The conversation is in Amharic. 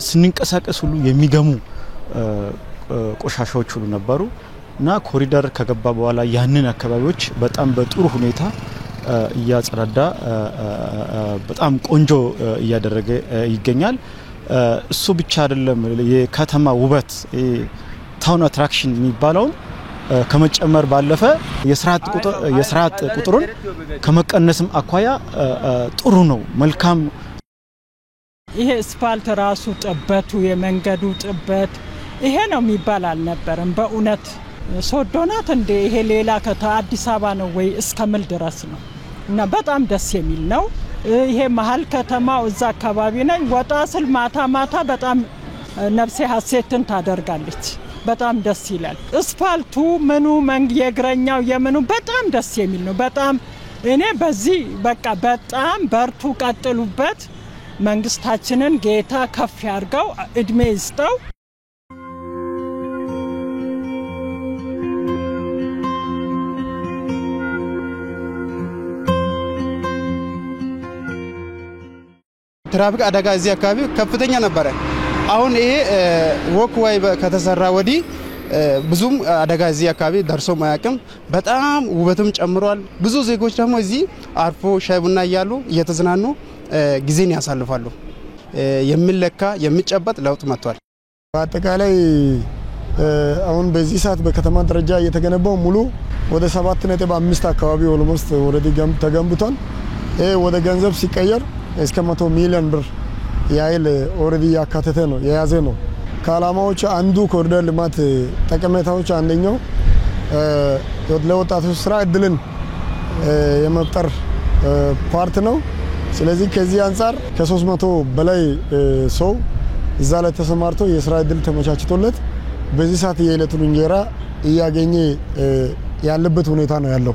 ስንንቀሳቀስ ሁሉ የሚገሙ ቆሻሻዎች ሁሉ ነበሩና ኮሪደር ከገባ በኋላ ያንን አካባቢዎች በጣም በጥሩ ሁኔታ እያጸዳዳ በጣም ቆንጆ እያደረገ ይገኛል። እሱ ብቻ አይደለም የከተማ ውበት ታውን አትራክሽን የሚባለው ከመጨመር ባለፈ የስራት ቁጥሩን ከመቀነስም አኳያ ጥሩ ነው መልካም ይሄ ስፓልት ራሱ ጥበቱ የመንገዱ ጥበት ይሄ ነው የሚባል አልነበረም በእውነት ሶዶናት እንደ ይሄ ሌላ ከአዲስ አበባ ነው ወይ እስከምል ድረስ ነው እና በጣም ደስ የሚል ነው ይሄ መሃል ከተማው እዛ አካባቢ ነኝ ወጣ ስል ማታ በጣም ነፍሴ ሐሴትን ታደርጋለች በጣም ደስ ይላል ስፓልቱ ምኑ የእግረኛው የምኑ በጣም ደስ የሚል ነው በጣም እኔ በዚህ በቃ በጣም በርቱ ቀጥሉበት መንግስታችንን ጌታ ከፍ ያርጋው እድሜ ይስጠው ትራፊክ አደጋ እዚህ አካባቢ ከፍተኛ ነበር አሁን ይሄ ወክዋይ ከተሰራ ወዲ ብዙም አደጋ እዚህ አካባቢ ደርሶ ማያቅም በጣም ውበቱም ጨምሯል ብዙ ዜጎች ደግሞ እዚህ አርፎ ሻይ ቡና ያያሉ እየተዝናኑ ጊዜን ያሳልፋሉ የሚለካ የሚጨበጥ ለውጥ መጥቷል በአጠቃላይ አሁን በዚህ ሰዓት በከተማ ደረጃ እየተገነባው ሙሉ ወደ 7.5 አካባቢ ኦልሞስት ኦሬዲ ተገንብቷል ይሄ ወደ ገንዘብ ሲቀየር እስከ 100 ሚሊዮን ብር ያይል ኦሬዲ ያካተተ ነው የያዘ ነው ከዓላማዎች አንዱ ኮሪደር ልማት ጠቀሜታዎች አንደኛው ለወጣቶች ስራ እድልን የመፍጠር ፓርት ነው ስለዚህ ከዚህ አንፃር ከ300 በላይ ሰው እዛ ላይ ተሰማርቶ የስራ እድል ተመቻችቶለት በዚህ ሰዓት የዕለቱን እንጀራ እያገኘ ያለበት ሁኔታ ነው ያለው